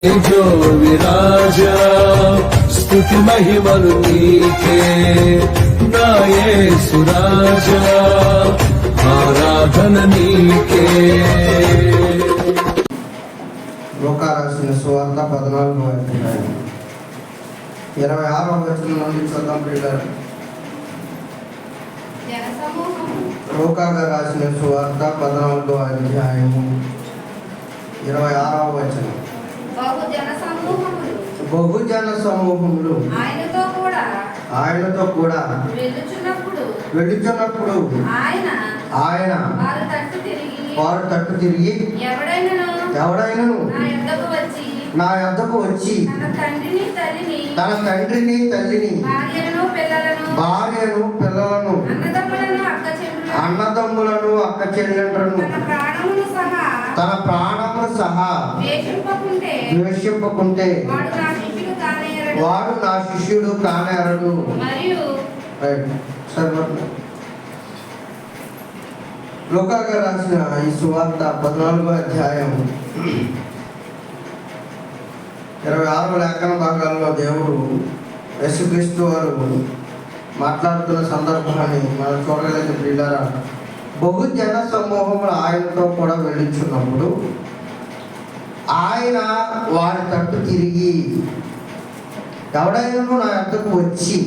जो विराजा स्तुति महिमनु नीके ना యేసు రాజా ఆరాధన నీకే. లూకా రాసిన సువార్త 14వ అధ్యాయం 26వ వచనం నుండి చూద్దాం ప్రియులారా. లూకా రాసిన సువార్త 14వ అధ్యాయము 26వ వచనం. బహుజన సమూహములు ఆయనతో కూడా వెళ్ళుచున్నప్పుడు ఆయన వారు తట్టు తిరిగి ఎవడైనను నా యొద్దకు వచ్చి తన తండ్రిని తల్లిని భార్యను పిల్లలను అన్నదమ్ములను అక్క చెల్లెండ్రను తన ప్రాణమును సహా ద్వేషింపకుంటే వాడు నా శిష్యుడు కానేరడు. లూకా రాసిన ఈ సువార్త 14వ అధ్యాయం 26వ లేఖన భాగాల్లో దేవుడు యేసుక్రీస్తు వారు మాట్లాడుతున్న సందర్భాన్ని మనం చూడగలిగిన ప్రియులారా. బహుజన సమూహములు ఆయనతో కూడా వెళ్ళించున్నప్పుడు ఆయన వారి తట్టు తిరిగి ఎవడైనా నా యొద్దకు వచ్చి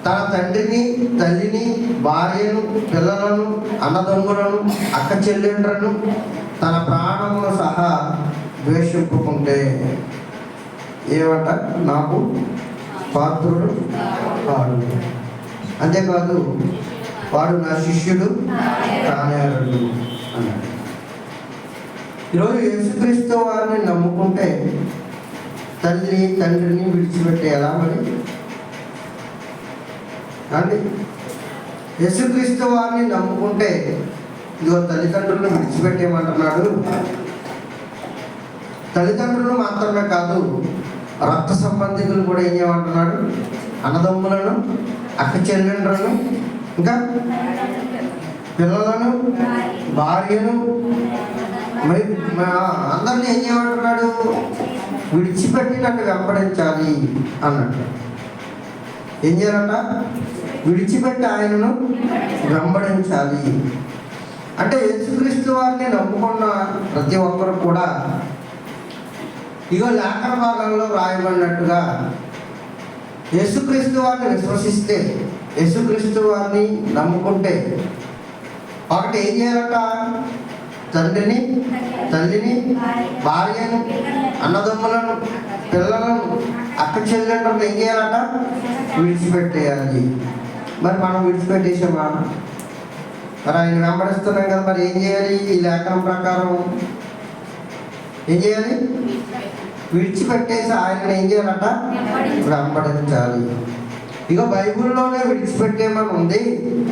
తన తండ్రిని తల్లిని భార్యను పిల్లలను అన్నదమ్ములను అక్క చెల్లెండ్రను తన ప్రాణమును సహా ద్వేషింపుకుంటే ఏమంట నాకు పాత్రుడు కాడు, అంతేకాదు వాడు నా శిష్యుడు కానేరడు అన్నాడు. ఈరోజు యేసుక్రీస్తు వారిని నమ్ముకుంటే తల్లి తండ్రిని విడిచిపెట్టే ఎలా మరి అండి? యేసుక్రీస్తు వారిని నమ్ముకుంటే ఇదిగో తల్లిదండ్రులను విడిచిపెట్టేయమంటున్నాడు. తల్లిదండ్రులు మాత్రమే కాదు, రక్త సంబంధికులు కూడా ఏం చేయమంటున్నాడు? అన్నదమ్ములను అక్క చెల్లెండ్రను ఇంకా పిల్లలను భార్యను మరి అందరినీ ఏం చేయమంటున్నాడు? విడిచిపెట్టి నన్ను వెంబడించాలి అన్నట్టు. ఏం చేయాలంట? విడిచిపెట్టి ఆయనను వెంబడించాలి అంటే యేసుక్రీస్తు వారిని నమ్ముకున్న ప్రతి ఒక్కరు కూడా ఇగో లేఖన భాగంలో రాయబడినట్టుగా యేసుక్రీస్తు వారిని విశ్వసిస్తే, యేసుక్రీస్తు వారిని నమ్ముకుంటే ఒకటి ఏం చేయాలట? తండ్రిని తల్లిని భార్యను అన్నదమ్ములను పిల్లలను అక్క చెల్లెండ్రను ఏం చేయాలట? విడిచిపెట్టేయాలి. మరి మనం విడిచిపెట్టేసామా? మరి ఆయన వెంబడిస్తున్నాం కదా, మరి ఏం చేయాలి? ఈ లేఖనం ప్రకారం ఏం చేయాలి? విడిచిపెట్టేసి ఆయన ఏం చేయాలట? వెంబడించాలి. ఇక బైబిల్లోనే విడిచిపెట్టేమని ఉంది,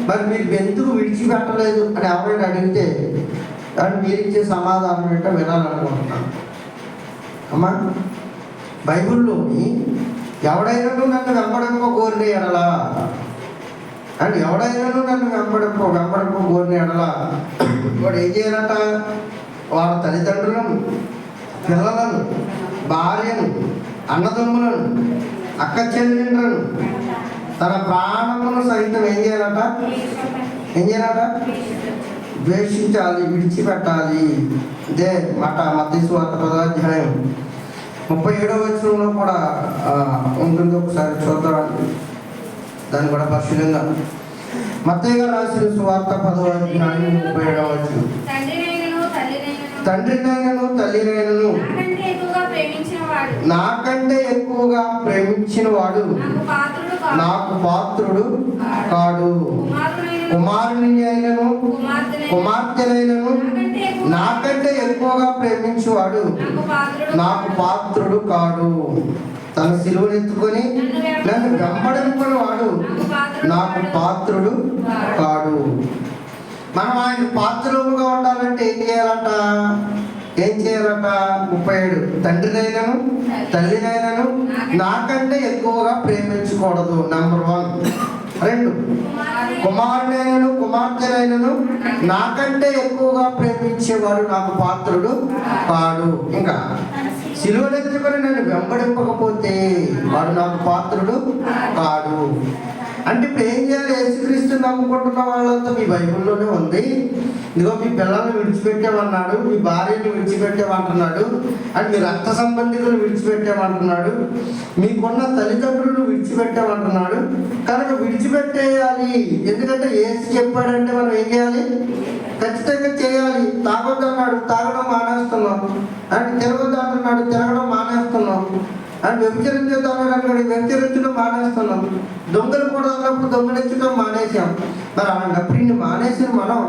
మరి మీరు ఎందుకు విడిచిపెట్టలేదు అని ఎవరైనా అడిగితే కానీ మీరు ఇచ్చే సమాధానం ఏంటో వినాలనుకుంటున్నాను. అమ్మా, బైబిల్లోని ఎవడైనాను నన్ను వెంబడింప కోరిన ఎడలా అండ్ ఎవడైనాను నన్ను వెంబడింప కోరిన ఎడలా వాడు ఏం చేయాలట? వాళ్ళ తల్లిదండ్రులను పిల్లలను భార్యను అన్నదమ్ములను అక్క చెల్లెండ్రను తన ప్రాణమును సహితం ఏం చేయాలట? ద్వేషించాలి, విడిచిపెట్టాలి. ఇదే మాట మత్తయి సువార్త 10వ అధ్యాయం 37వ వచనంలో కూడా ఉంటుంది. ఒకసారి చూద్దామండి దాన్ని కూడా పరిశీలంగా. మత్తయి గారు రాసిన సువార్త 10వ అధ్యాయం 37వ వచనం. తండ్రినైనను తల్లినైనను నాకంటే ఎక్కువగా ప్రేమించిన వాడు నాకు పాత్రుడు కాడు. కుమారుని అయినను కుమార్తెనైనను నాకంటే ఎక్కువగా ప్రేమించేవాడు నాకు పాత్రుడు కాడు. తన సిలువను ఎత్తుకొని నన్ను వెంబడింపుని వాడు నాకు పాత్రుడు కాడు. మనం ఆయన పాత్రులుగా ఉండాలంటే ఏం చేయాలంట? 37 తండ్రినైనను తల్లినైనను నాకంటే ఎక్కువగా ప్రేమించకూడదు. నెంబర్ 1. 2 కుమారుడైనను కుమార్తెనైనను నాకంటే ఎక్కువగా ప్రేమించేవాడు నాకు పాత్రుడు కాడు. ఇంకా సిలువనెత్తుకొని నన్ను వెంబడింపకపోతే వాడు నాకు పాత్రుడు కాడు. అంటే ఇప్పుడు ఏం చేయాలి? యేసుక్రీస్తు నమ్ముకుంటున్న వాళ్ళంతా మీ బైబిల్లోనే ఉంది. ఇదిగో మీ పిల్లల్ని విడిచిపెట్టేమన్నాడు, మీ భార్యను విడిచిపెట్టేమంటున్నాడు, అండ్ మీ రక్త సంబంధికులు విడిచిపెట్టేమంటున్నాడు, మీకున్న తల్లిదండ్రులను విడిచిపెట్టేమంటున్నాడు. కనుక విడిచిపెట్టేయాలి. ఎందుకంటే యేసు చెప్పాడంటే మనం ఏం చేయాలి? ఖచ్చితంగా చేయాలి. తాగొద్దు అన్నాడు, తాగడం మానేస్తున్నాం. అండ్ తిరగొద్దు అంటున్నాడు, తిరగడం మానేస్తున్నాం. అండ్ వ్యభిచరించొద్దు అన్నాడు, వ్యభిచరించడం మానేస్తున్నాం. దొంగలు కూడా అన్నప్పుడు దొంగలించడం మానేసాం. మరి అలాంటప్పుడు ఇన్ని మానేసిన మనం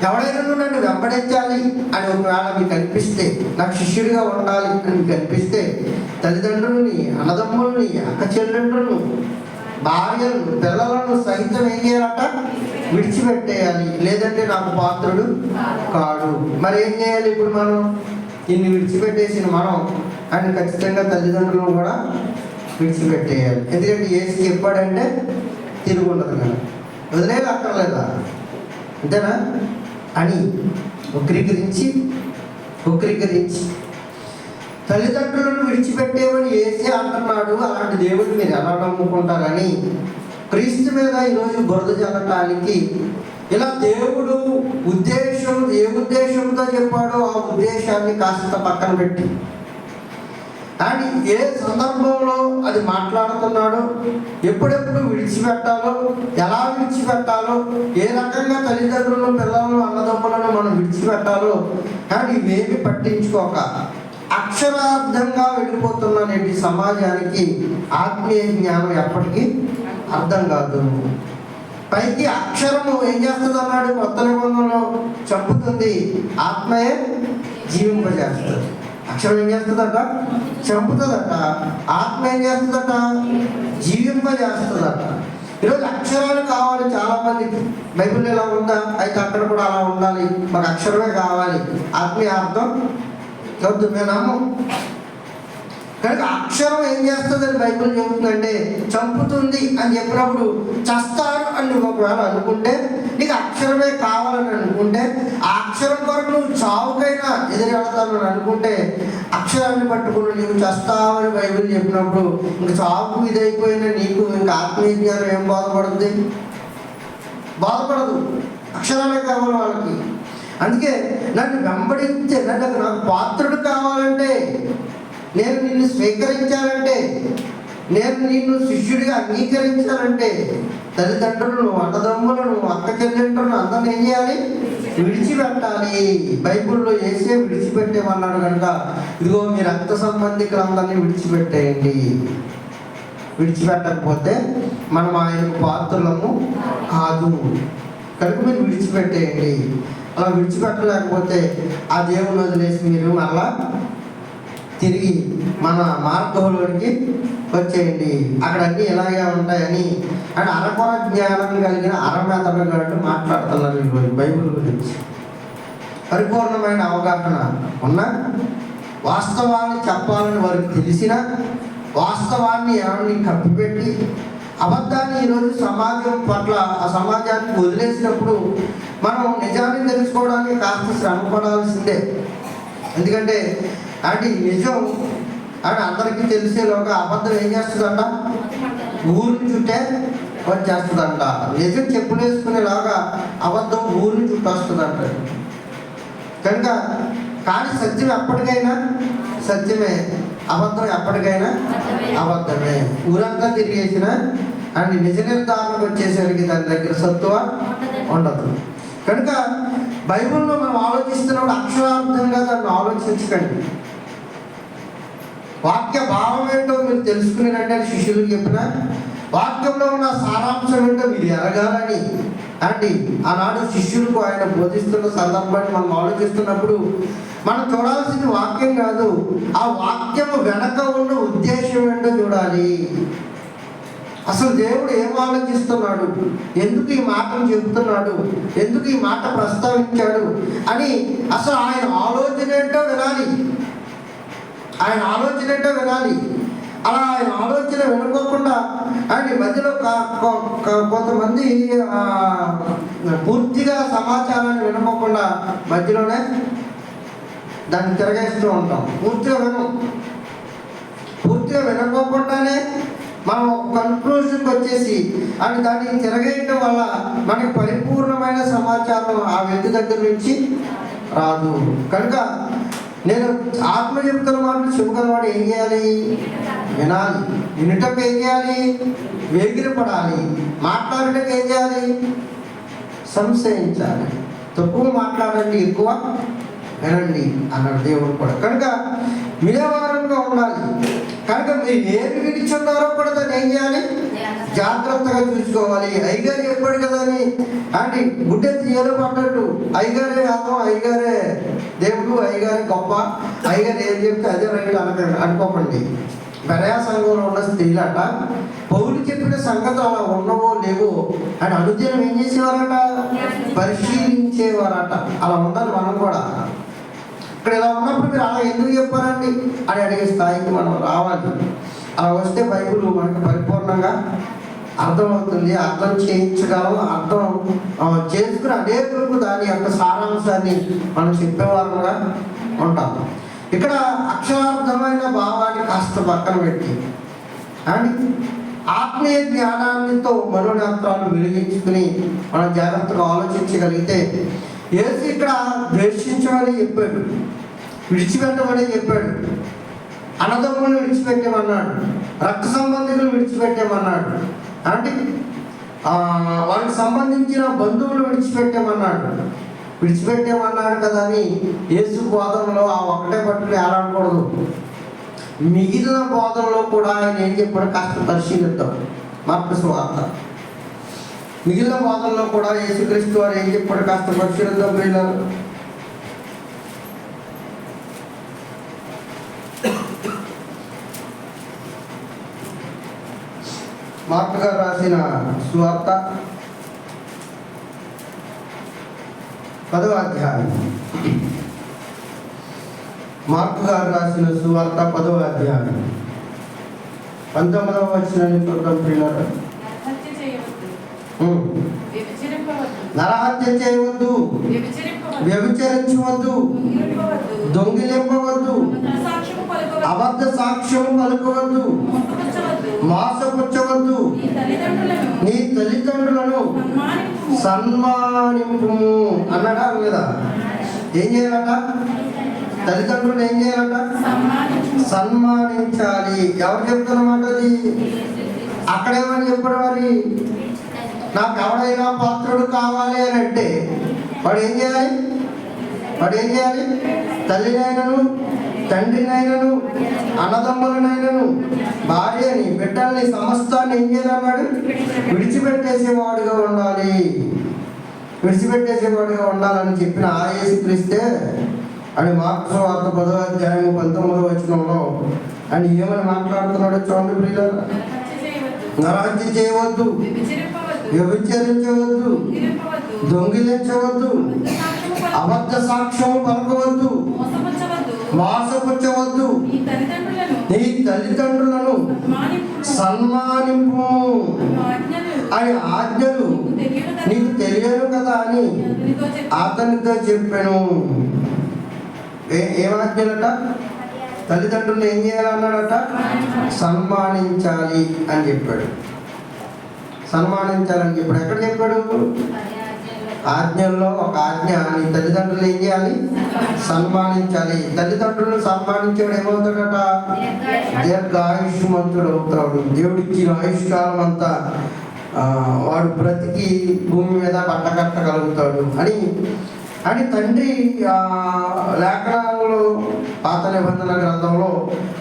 ఎవడైనా నన్ను వెంబడించాలి అని ఒకవేళ మీకు అనిపిస్తే, నాకు శిష్యుడిగా ఉండాలి అని మీకు అనిపిస్తే, తల్లిదండ్రులని, అన్నదమ్ములని, అక్క చెల్లెండ్రులను, భార్యలను, పిల్లలను సహితం ఏం చేయాలట? విడిచిపెట్టేయాలి. లేదంటే నాకు పాత్రుడు కాడు. మరి ఏం చేయాలి ఇప్పుడు మనం? ఇన్ని విడిచిపెట్టేసిన మనం ఆయన ఖచ్చితంగా తల్లిదండ్రులను కూడా విడిచిపెట్టేయాలి. ఎందుకంటే యేసు చెప్పాడంటే తిరుగు ఉండదు కదా, వదిలేదు అక్కర్లేదా, అంతేనా అని వక్రీకరించి తల్లిదండ్రులను విడిచిపెట్టేవని యేసే అంటున్నాడు. అలాంటి దేవుడిని మీరు ఎలా నమ్ముకుంటారని క్రీస్తు మీద ఈరోజు బురద జల్లటానికి ఇలా దేవుడు ఉద్దేశం ఏ ఉద్దేశంతో చెప్పాడో ఆ ఉద్దేశాన్ని కాస్త పక్కన పెట్టి అని ఏ సందర్భంలో అది మాట్లాడుతున్నాడో, ఎప్పుడెప్పుడు విడిచిపెట్టాలో, ఎలా విడిచిపెట్టాలో, ఏ రకంగా తల్లిదండ్రులను, పిల్లలను, అన్నదమ్ములను మనం విడిచిపెట్టాలో కానీ ఇవేమి పట్టించుకోక అక్షరార్థంగా వెళ్ళిపోతున్న నేటి సమాజానికి ఆత్మీయ జ్ఞానం ఎప్పటికీ అర్థం కాదు. పైకి అక్షరము ఏం చేస్తుంది అన్నాడు కొత్త నిబంధనలో, చంపుతుంది, ఆత్మయే జీవింపజేస్తుంది. అక్షరం ఏం చేస్తుందట? చంపుతుందట. ఆత్మ ఏం చేస్తుందట? జీవింపజేస్తుందట. ఈరోజు అక్షరాలు కావాలి చాలా మందికి. బైబిల్ ఎలా ఉందా? అయితే అక్కడ కూడా అలా ఉండాలి, మాకు అక్షరమే కావాలి. ఆత్మీయ అర్థం చదువు మేము నమ్మం. కనుక అక్షరం ఏం చేస్తుందని బైబిల్ చెబుతుందంటే చంపుతుంది అని చెప్పినప్పుడు చస్తాను అని నువ్వు ఒకవేళ అనుకుంటే, నీకు అక్షరమే కావాలని అనుకుంటే, ఆ అక్షరం కొరకు నువ్వు చావుకైనా ఎదురెళ్తాను అని అనుకుంటే, అక్షరాన్ని పట్టుకుని నీవు చస్తావని బైబిల్ చెప్పినప్పుడు ఇంక చావుకు ఇదైపోయిన నీకు ఇంకా ఆత్మీయ జ్ఞానం ఏం బాధపడుతుంది? బాధపడదు. అక్షరాలే కావాలి వాళ్ళకి. అందుకే నన్ను వెంబడించే, నాకు పాత్రుడు కావాలంటే, నేను నిన్ను స్వీకరించాలంటే, నేను నిన్ను శిష్యుడిగా అంగీకరించాలంటే, తల్లిదండ్రులను, అన్నదమ్ములను, అక్క చెల్లెండ్రులను అందరిని ఏం చేయాలి? విడిచిపెట్టాలి. బైబిల్లో యేసే విడిచిపెట్టేమన్నాడు కనుక ఇదిగో మీ రక్త సంబంధికులందరినీ విడిచిపెట్టేయండి. విడిచిపెట్టకపోతే మనం ఆయనకు పాత్రలము కాదు కనుక మీరు విడిచిపెట్టేయండి. అలా విడిచిపెట్టలేకపోతే ఆ దేవుని వదిలేసి మీరు మళ్ళా తిరిగి మన మార్గంలోనికి వచ్చేయండి. అక్కడ అన్నీ ఇలాగే ఉంటాయని అంటే అరకొర జ్ఞానం కలిగిన అరమేతలు మాట్లాడుతున్నారు ఈరోజు బైబిల్ గురించి. పరిపూర్ణమైన అవగాహన ఉన్న, వాస్తవాన్ని చెప్పాలని వారికి తెలిసిన, వాస్తవాన్ని ఎవరిని కప్పిపెట్టి అబద్ధాన్ని ఈరోజు సమాజం పట్ల ఆ సమాజానికి వదిలేసినప్పుడు మనం నిజాన్ని తెలుసుకోవడానికి కాస్త శ్రమ పడాల్సిందే. ఎందుకంటే అంటే నిజం అంటే అందరికీ తెలిసేలోగా అబద్ధం ఏం చేస్తుందంట? ఊరిని చుట్టే వచ్చేస్తుందంట. నిజం చెప్పులేసుకునేలాగా అబద్ధం ఊరిని చుట్టూ వస్తుందంట. కనుక కానీ సత్యం ఎప్పటికైనా సత్యమే, అబద్ధం ఎప్పటికైనా అబద్ధమే. ఊరంతా తిరిగేసిన అండ్ నిజ నిర్ధారణకు వచ్చేసరికి దాని దగ్గర సత్తువ ఉండదు. కనుక బైబిల్లో మనం ఆలోచిస్తున్నప్పుడు అక్షరార్థంగా దాన్ని ఆలోచించకండి. వాక్య భావం ఏంటో మీరు తెలుసుకునేటంటే శిష్యులకు చెప్పిన వాక్యంలో ఉన్న సారాంశం ఏంటో మీరు ఎరగాలని అండి ఆనాడు శిష్యులకు ఆయన బోధిస్తున్న సందర్భాన్ని మనం ఆలోచిస్తున్నప్పుడు మనం చూడాల్సింది వాక్యం కాదు, ఆ వాక్యము వెనక ఉన్న ఉద్దేశం ఏంటో చూడాలి. అసలు దేవుడు ఏం ఆలోచిస్తున్నాడు, ఎందుకు ఈ మాటను చెబుతున్నాడు, ఎందుకు ఈ మాట ప్రస్తావించాడు అని అసలు ఆయన ఆలోచన ఏంటో వినాలి. ఆయన ఆలోచన ఏంటో వినాలి. అలా ఆయన ఆలోచన వినుకోకుండా ఆయన మధ్యలో కొంతమంది పూర్తిగా సమాచారాన్ని వినుకోకుండా మధ్యలోనే దాన్ని తిరగేస్తూ ఉంటాం. పూర్తిగా వినకోకుండానే మనం కన్క్లూజన్కి వచ్చేసి అని దాన్ని తిరగేయటం వల్ల మనకి పరిపూర్ణమైన సమాచారం ఆ వ్యక్తి దగ్గర నుంచి రాదు. కనుక నేను ఆత్మ చెప్తున్న మాటలు చెప్పుకున్నవాడు ఏం చేయాలి? వినాలి. వినటం ఏం చేయాలి? వేగిరపడాలి. మాట్లాడటం ఏం చేయాలి? సంశయించాలి. తక్కువ మాట్లాడండి, ఎక్కువ వినండి అన్నాడు దేవుడు కూడా. కనుక వినేవారంగా ఉండాలి. కనుక మీరు ఏమి వినిచున్నారో కూడా దాన్ని ఏం చేయాలి? జాగ్రత్తగా చూసుకోవాలి. అయ్యగారు చెప్పాడు కదా అని అంటే గుడ్డెత్తి ఏదో పడ్డట్టు అయ్యగారే ఆత్మ, అయ్యగారే దేవుడు, అయ్యగారే గొప్ప, అయ్యగారు ఏం చెప్తే అదే రైట్ అనుకోకండి. బెరయా సంఘంలో ఉన్న స్త్రీలట పౌలు చెప్పిన సంగతి అలా ఉన్నవో లేవో అని అనుదినం ఏం చేసేవారట? పరిశీలించేవారట. అలా ఉండాలి మనం కూడా. ఇక్కడ ఇలా ఉన్నప్పుడు మీరు అలా ఎందుకు చెప్పారండి అని అడిగే స్థాయికి మనం రావాలి. అలా వస్తే బైబిల్ మనకు పరిపూర్ణంగా అర్థమవుతుంది, అర్థం చేయించగలం, అర్థం చేసుకుని అనేకులకు దాని యొక్క సారాంశాన్ని మనం చెప్పేవారుగా ఉంటాం. ఇక్కడ అక్షరార్థమైన భావాన్ని కాస్త పక్కన పెట్టి అని ఆత్మీయ జ్ఞానాన్నితో మనోనేత్రాలు వెలిగించుకుని మనం జాగ్రత్తగా ఆలోచించగలిగితే యేసు ఇక్కడ ద్వేషించమని చెప్పాడు, విడిచిపెట్టమని చెప్పాడు, అన్నదమ్ములను విడిచిపెట్టేమన్నాడు, రక్త సంబంధికులు విడిచిపెట్టేమన్నాడు, అంటే వాళ్ళకి సంబంధించిన బంధువులు విడిచిపెట్టేమన్నాడు కదా అని యేసు బోధనలో ఆ ఒకటే పట్టుకుని ఆడకూడదు. మిగిలిన బోధనలో కూడా ఆయన ఏం చెప్పాడు కాస్త పరిశీలిద్దాం. మార్కు సువార్త మిగిలిన బోధనలో కూడా యేసుక్రీస్తు వారు ఏం చెప్పాడు కాస్త పరిశీలిద్దాం. ప్రియులారా, మార్కు గారు రాసిన సువార్త 10వ అధ్యాయం. మార్కు గారు రాసిన సువార్త 10వ అధ్యాయం 19వ వచనాన్ని చూద్దాం. ప్రియులారా, నరహత్య చేయవద్దు, వ్యభిచరించవద్దు, దొంగిలింపవద్దు, అబద్ధ సాక్ష్యము పలుకవద్దు, మోసపుచ్చవద్దు, నీ తల్లిదండ్రులను సన్మానింపు అన్నాడా లేదా? ఏం చేయాలట? తల్లిదండ్రులు ఏం చేయాలట? సన్మానించాలి. ఎవరు చెప్తున్నమాట అది? అక్కడేమని చెప్పాడు? మరి నాకు ఎవడైనా పాత్రుడు కావాలి అని అంటే వాడు ఏం చేయాలి? తల్లినైనను, తండ్రినైనను, అన్నదమ్ములనైనను, భార్యని, బిడ్డల్ని, సమస్తాన్ని ఏం చేయాలన్నాడు? విడిచిపెట్టేసేవాడుగా ఉండాలని చెప్పిన ఆ యేసుక్రీస్తే అని మార్కు సువార్త 10వ అధ్యాయం 19వ వచనంలో అని ఏమని మాట్లాడుతున్నాడో చూడండి. ప్రియులారా, నరహత్య చేయవద్దు, వ్యభిచరించవద్దు, దొంగిలించవద్దు, అబద్ధ సాక్ష్యము పలకవద్దు, మోసపుచ్చవద్దు, నీ తల్లిదండ్రులను సన్మానింపు అని ఆజ్ఞలు నీకు తెలియను కదా అని అతనితో చెప్పాను. ఏమాజ్ఞలట? తల్లిదండ్రులు ఏం చేయాలన్నాడట? సన్మానించాలి అని చెప్పాడు. సన్మానించాలని చెప్పాడు. ఎక్కడ చెప్పాడు? ఆజ్ఞల్లో ఒక ఆజ్ఞ, నీ తల్లిదండ్రులు ఏం చేయాలి? సన్మానించాలి. తల్లిదండ్రులను సన్మానించాడు ఏమవుతాడట? దీర్ఘాయుష్మంతుడు అవుతాడు. దేవుడికి ఆయుష్కాలం అంతా వాడు బ్రతికి భూమి మీద పట్టకట్టగలుగుతాడు అని తండ్రి లేఖనాలలో పాత నిబంధన గ్రంథంలో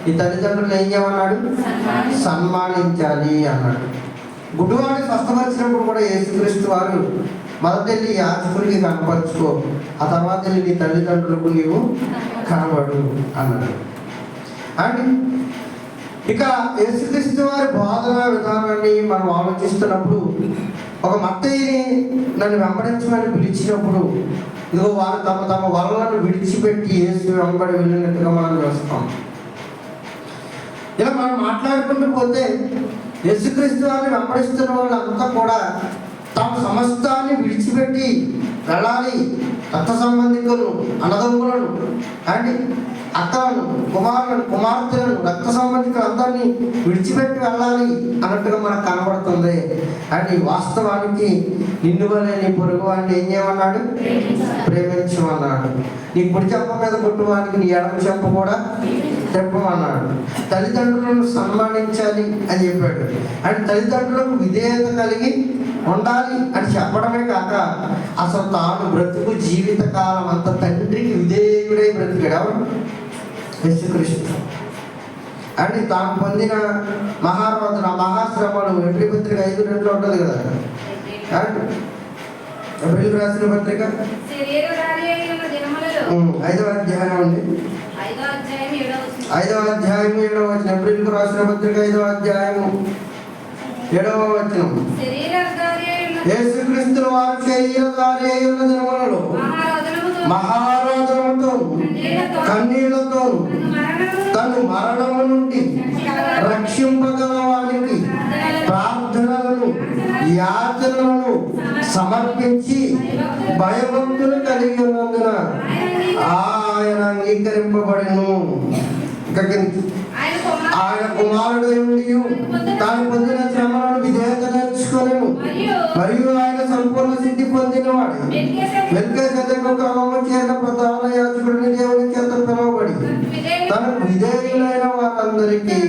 ఈ తల్లిదండ్రులు ఏం చేయమన్నాడు? సన్మానించాలి అన్నాడు. గుడ్డివాడిని స్వస్థపరిచినప్పుడు కూడా యేసుక్రీస్తు వారు మొదటి వెళ్ళి యాజకుడికి కనపరుచుకో, ఆ తర్వాత వెళ్ళి నీ తల్లిదండ్రులకు నీవు కనబడు అన్నాడు. అండ్ ఇక యేసుక్రీస్తు వారి బోధన విధానాన్ని మనం ఆలోచిస్తున్నప్పుడు ఒక మత్తయిని నన్ను వెంబడించమని పిలిచినప్పుడు ఇదిగో వారు తమ వలలను విడిచిపెట్టి యేసు వెంబడి వెళ్ళినట్టుగా మనం చూస్తాం. ఇలా మనం మాట్లాడుకుంటూ పోతే యేసుక్రీస్తు వారిని వెంబడిస్తున్న వాళ్ళంతా కూడా తమ సమస్తాన్ని విడిచిపెట్టి వెళ్ళాలి, రక్త సంబంధికులను, అన్నదమ్ములను, అండి అక్కలను, కుమారులను, కుమార్తెలను, రక్త సంబంధికులు అందరినీ విడిచిపెట్టి వెళ్ళాలి అన్నట్టుగా మనకు కనబడుతుంది. అండి వాస్తవానికి నిన్ను వలె నీ పొరుగు వాడిని ఏం చేయమన్నాడు? ప్రేమించమన్నాడు. నీ కుడి చెంప మీద కొట్టువానికి నీ ఎడమ చెంప కూడా చెప్పమన్నాడు. తల్లిదండ్రులను సన్మానించాలి అని చెప్పాడు. అండ్ తల్లిదండ్రులకు విధేయత కలిగి ఉండాలి అని చెప్పడమే కాక అసలు తాను బ్రతుకు జీవిత కాలం అంత తండ్రికి విధేయుడై బ్రతికాడు. ఎవరు? యేసుక్రీస్తు. అని తాను పొందిన మహారోధన మహాశ్రమలు ఎబ్రీ పత్రిక 5:2 ఉంటుంది కదా. ఎబ్రీలు రాసిన పత్రిక 5వ అధ్యాయం అండి, 5వ అధ్యాయం 7వ వచనం. ఎబ్రీలకు రాసిన పత్రిక 5వ అధ్యాయం 7వ వచనం. యేసుక్రీస్తు వారు శరీరధారి అయి ఉన్న దినములలో మహారోధనముతో కన్నీళ్లతో తను మరణము నుండి రక్షింపగలవానికి ప్రార్థనలను యాచనలను సమర్పించి భయభక్తులు కలిగి ఉన్నందున ఆయన అంగీకరింపబడెను. ఆయన కుమారుడు తాను పొందిన శ్రమలను విధేయత నేర్చుకోలేను మరియు ఆయన సంపూర్ణ సిద్ధి పొందినవాడు. మెల్కీసెదెకు క్రమము చేత ప్రధాన యాజకుడిని దేవుని చేత పిలువబడి తనకు విధేయులైన వారందరికీ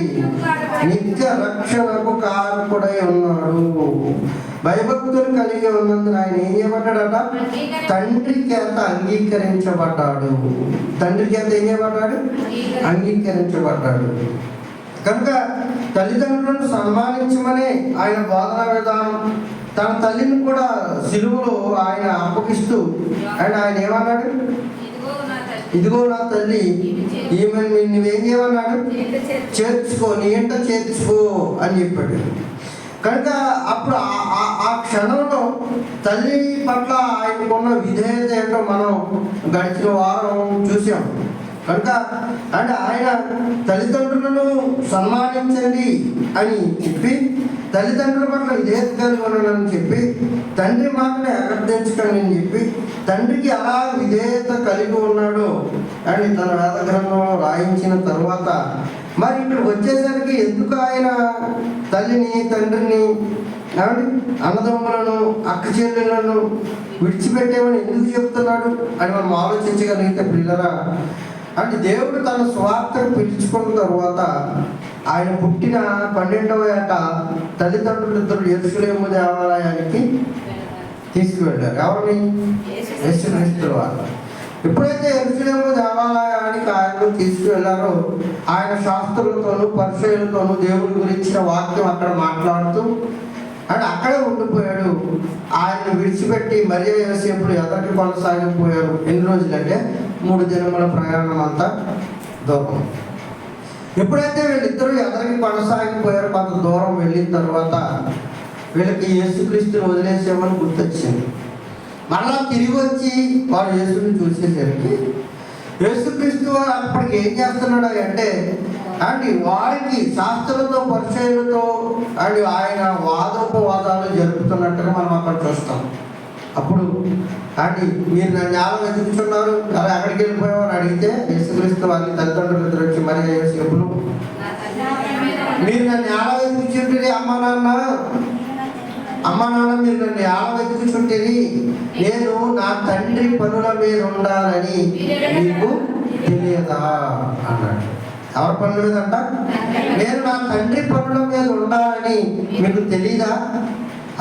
నిత్య రక్షణకు కారకుడై ఉన్నాడు. భయభక్తులు కలిగి ఉన్నందున ఆయన ఏం చేయబడ్డాడట? తండ్రి చేత అంగీకరించబడ్డాడు. తండ్రి చేత ఏం చేయబడ్డాడు? అంగీకరించబడ్డాడు. కనుక తల్లిదండ్రులను సన్మానించమని ఆయన బోధన విధానం. తన తల్లిని కూడా సిలువలో ఆయన అప్పగిస్తూ ఆయన ఏమన్నాడు? ఇదిగో నా తల్లి, ఈమె నువ్వేం చేయమన్నాడు? చేర్చుకో, నీ ఇంట చేర్చుకో అని చెప్పాడు. కనుక అప్పుడు ఆ క్షణంలో తల్లి పట్ల ఆయనకున్న విధేయత ఏంటో మనం గడిచిన వారం చూసాం. కనుక అంటే ఆయన తల్లిదండ్రులను సన్మానించండి అని చెప్పి, తల్లిదండ్రుల పట్ల విధేయత కలిగి ఉండని చెప్పి, తండ్రి మాటను అగర్దించకండి అని చెప్పి, తండ్రికి ఎలా విధేయత కలిగి ఉన్నాడో అని తన వేద గ్రంథంలో రాయించిన తరువాత మరి ఇక్కడ వచ్చేసరికి ఎందుకు ఆయన తల్లిని, తండ్రిని, అన్నదమ్ములను, అక్క చెల్లెలను విడిచిపెట్టేమని ఎందుకు చెప్తున్నాడు అని మనం ఆలోచించగలిగితే పిల్లరా, అంటే దేవుడు తన స్వార్థకు పిలుచుకున్న తరువాత ఆయన పుట్టిన 12వ ఏట తల్లిదండ్రులు ఇద్దరు యెరూషలేము దేవాలయానికి తీసుకువెళ్ళారు. ఎవరిని? యేసుక్రీస్తు వారు. ఎప్పుడైతే యెరూషలేము దేవాలయానికి ఆయన తీసుకువెళ్ళారో ఆయన శాస్త్రులతోనూ పరిచయులతోనూ దేవుడి గురించిన వాక్యం అక్కడ మాట్లాడుతూ అంటే అక్కడే ఉండిపోయాడు. ఆయన విడిచిపెట్టి మరియ యోసేపులు ఎదరికి కొనసాగిపోయారు. ఎన్ని రోజులంటే 3 దినముల ప్రయాణం అంతా దూరం. ఎప్పుడైతే వీళ్ళిద్దరూ ఎదరికి కొనసాగిపోయారో కొంత దూరం వెళ్ళిన తర్వాత వీళ్ళకి యేసుక్రీస్తుని వదిలేసేమని గుర్తొచ్చింది. మళ్ళా తిరిగి వచ్చి వాడు యేసుని చూసేసరికి యేసుక్రీస్తు వారు అప్పటికి ఏం చేస్తున్నాడు అంటే వారికి శాస్త్రులతో పరిచయాలతో ఆయన వాదోపవాదాలు జరుపుతున్నట్టుగా మనం అక్కడ చూస్తాం. అప్పుడు మీరు నన్ను ఎలా వెతుకుతున్నారు, అలా ఎక్కడికి వెళ్ళిపోయామని అడిగితే యేసుక్రీస్తు వారిని తల్లిదండ్రులు ఇద్దరు వచ్చి మరి యేసేపులు, మీరు నన్ను ఎలా వెతుకుచుంటుంది అమ్మ నాన్న మీరు నన్ను ఎలా వెతుకుచుంటుంది, నేను నా తండ్రి పనుల మీద ఉండాలని మీకు తెలియదా అన్నాడు. ఎవరి పనుల మీద అంట? నేను నా తండ్రి పనుల మీద ఉండాలని మీకు తెలీదా?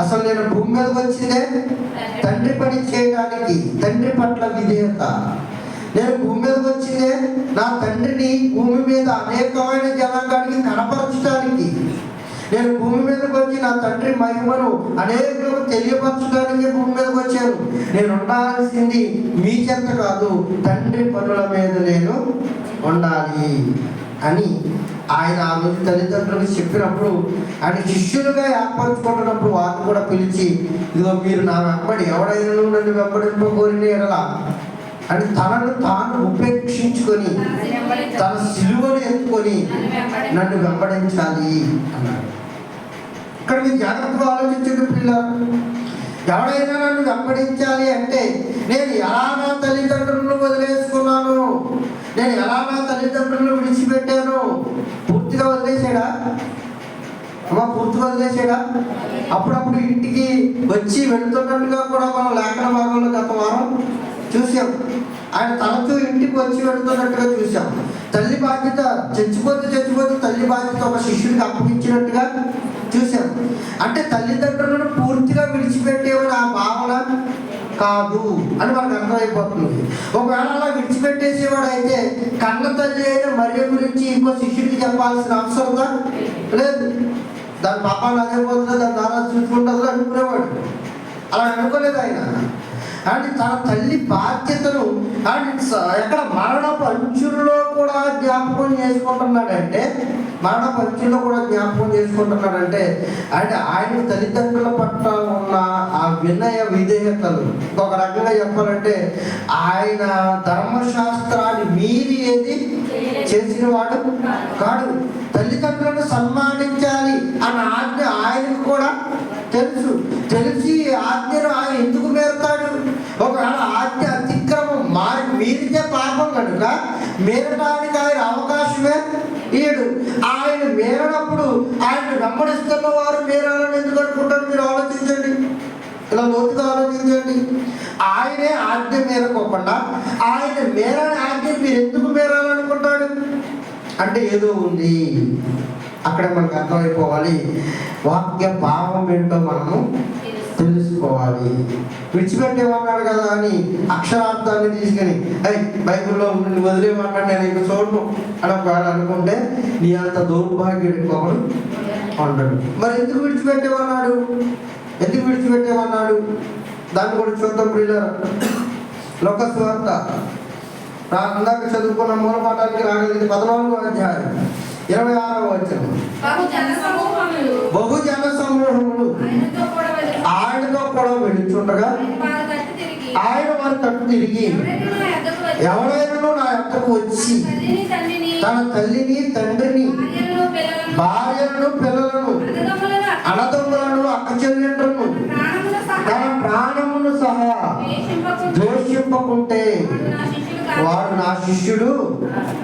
అసలు నేను భూమి మీదకి వచ్చిందే తండ్రి పని చేయడానికి, తండ్రి పట్ల విధేయత. నేను భూమి మీదకి వచ్చిందే నా తండ్రిని భూమి మీద అనేకమైన జనాంగానికి కనపరచడానికి. నేను భూమి మీదకి వచ్చి నా తండ్రి మహిమను అనేకులకు తెలియపరచడానికి భూమి మీదకి వచ్చాను. నేను ఉండాల్సింది మీ చెంత కాదు, తండ్రి పనుల మీద నేను ఉండాలి అని ఆయన ఆ రోజు తల్లిదండ్రులకు చెప్పినప్పుడు ఆయన శిష్యులుగా ఏర్పరచుకుంటున్నప్పుడు వారిని కూడా పిలిచి, ఇదిగో మీరు నా వెంబడి ఎవడైనా నన్ను వెంబడింపకోరిన ఎడలా అని తనను తాను ఉపేక్షించుకొని తన సిలువను ఎత్తుకొని నన్ను వెంబడించాలి అన్నాడు. ఇక్కడ మీరు జాగ్రత్తగా ఆలోచించండి పిల్లలు. ఎవడైనా నన్ను వెంబడించాలి అంటే నేను ఎలా నా తల్లిదండ్రులను వదిలేసుకున్నాను, నేను ఎలా నా తల్లిదండ్రులను విడిచిపెట్టాను. పూర్తిగా వదిలేసాడా అమ్మ? పూర్తిగా వదిలేసాడా? అప్పుడప్పుడు ఇంటికి వచ్చి వెళుతున్నట్టుగా కూడా మనం లేఖన భాగంలో గత వారం చూసాం. ఆయన తనతో ఇంటికి వచ్చి వెళుతున్నట్టుగా చూసాం. తల్లి బాధ్యత చచ్చిపోతే తల్లి బాధ్యత ఒక శిష్యుడికి అప్పగించినట్టుగా చూసాం. అంటే తల్లిదండ్రులను పూర్తిగా విడిచిపెట్టేవని ఆ భావన కాదు అని మనకు అర్థమైపోతుంది. ఒకవేళ అలా విడిచిపెట్టేసేవాడు అయితే కన్న తల్లి అయిన మరియ గురించి ఇంకో శిష్యుడికి చెప్పాల్సిన అవసరం లేదు. దాని పాపాలు అదే పోతుందో దాని దారా చూసుకుంటుందో అనుకునేవాడు. అలా అనుకోలేదు ఆయన. అని తన తల్లి బాధ్యతను ఎక్కడ మరణపు అంచుల్లో కూడా జ్ఞాపకం చేసుకుంటున్నాడంటే, మరణపు అంచుల్లో కూడా జ్ఞాపకం చేసుకుంటున్నాడంటే అంటే ఆయన తల్లిదండ్రుల పట్ల ఉన్న ఆ వినయ విధేయతలు. ఒక రకంగా చెప్పాలంటే ఆయన ధర్మశాస్త్రాన్ని మీరి ఏది చేసిన వాడు కాడు. తల్లిదండ్రులను సన్మానించాలి అన్న ఆజ్ఞ ఆయనకు కూడా తెలిసి ఆజ్ఞను ఆయన ఎందుకు మేరుతాడు? ఒకవేళ ఆజ్ఞ అతిక్రమం మీరితే పాపం కనుక మేరడానికి ఆయన అవకాశమే ఇయ్యడు. ఆయన మేరనప్పుడు ఆయన వెంబడిస్తున్న వారు మేరాలని ఎందుకు అనుకుంటారు? మీరు ఆలోచించండి, ఇలా లోతుగా ఆలోచించండి. ఆయనే ఆజ్ఞ మేరకోకుండా ఆయన మేరని ఆజ్ఞ మీరు ఎందుకు మేరాలనుకుంటాడు? అంటే ఏదో ఉంది అక్కడ మనకు అర్థమైపోవాలి. వాక్య భావం ఏంటో మనము తెలుసుకోవాలి. విడిచిపెట్టేమన్నాడు కదా అని అక్షరార్థాన్ని తీసుకుని బైబిల్లో వదిలేమన్నాడు నేను ఇంక చూడను అని ఒకవేళ అనుకుంటే నీ అంత దౌర్భాగ్యుడు ఒకడు ఉండడు. మరి ఎందుకు విడిచిపెట్టేమన్నాడు? దాన్ని కూడా చూద్దాం ప్రియులారా. లోక సువార్త అందాక చదువుకున్న మూలపాఠానికి రాగలిగింది 14వ అధ్యాయం 26వ వచనం. బహుజన సమూహములు ఆయనతో కూడా వెళుచుండగా ఆయన వారి తట్టు తిరిగి ఎవరైనా నా యొద్దకు వచ్చి తన తల్లిని తండ్రిని భార్యలను పిల్లలను అన్నదమ్ములను అక్క చెల్లెండ్రులను తన ప్రాణమును సహా ద్వేషింపకుంటే వాడు నా శిష్యుడు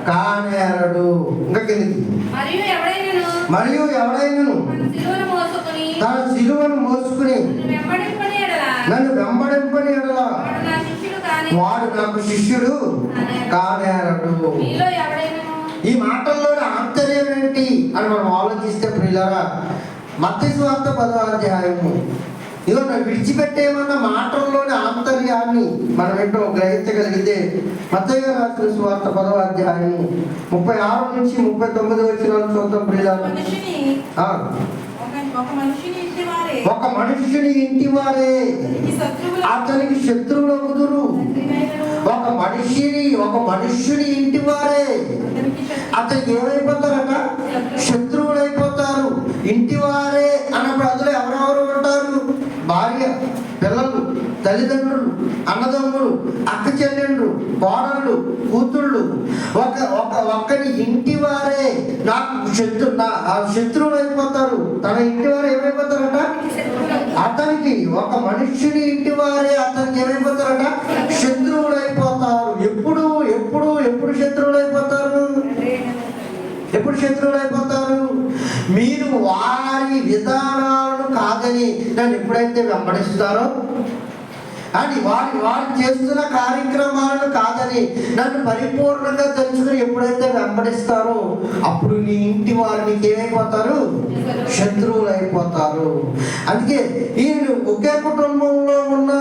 కానేరడు. ఇంకా కిందికి మరియు ఎవడైనను తన సిలువను మోసుకుని నన్ను వెంబడింపని ఎడల వాడు నాకు శిష్యుడు కానేరడు. ఈ మాటల్లోని ఆంతర్యం ఏంటి అని మనం ఆలోచిస్తే ప్రియులారా, మత్తయి సువార్త 10వ అధ్యాయము ఇదో విడిచిపెట్టేమన్న మాటల్లోని ఆంతర్యాన్ని మనం ఏంటో గ్రహించగలిగితే మత్తయి గారు రాసిన సువార్త 10వ అధ్యాయము 36 నుంచి 39 వచనాలు చూద్దాం ప్రియులారా. ఒక మనుష్యుని ఇంటి వారే అతనికి శత్రువులు కుదురు. ఒక మనుష్యుని ఇంటి వారే అతనికి ఏమైపోతారట? శత్రువులు అయిపోతారు. ఇంటి వారే అన్నప్పుడు అందులో ఎవరెవరు ఉంటారు? భార్య, పిల్లలు, తల్లిదండ్రులు, అన్నదమ్ములు, అక్క చెల్లెండ్రు, కోడళ్ళు, కూతుళ్ళు. ఒక్కని ఇంటి వారే నాకు శత్రువులు అయిపోతారు. తన ఇంటి వారు ఏమైపోతారట? అతనికి ఒక మనుష్యుని ఇంటి వారే అతనికి ఏమైపోతారట? శత్రువులు అయిపోతారు. ఎప్పుడు శత్రువులు అయిపోతారు? ఎప్పుడు శత్రువులు అయిపోతారు? మీరు వారి విధానాలను కాదని నన్ను ఎప్పుడైతే వెంబడిస్తారో అని వారు చేస్తున్న కార్యక్రమాలను కాదని నన్ను పరిపూర్ణంగా తెలుసుకుని ఎప్పుడైతే వెంబడిస్తారో అప్పుడు నీ ఇంటి వారు నీకు ఏమైపోతారు? శత్రువులు అయిపోతారు. అందుకే ఈ ఒకే కుటుంబంలో ఉన్న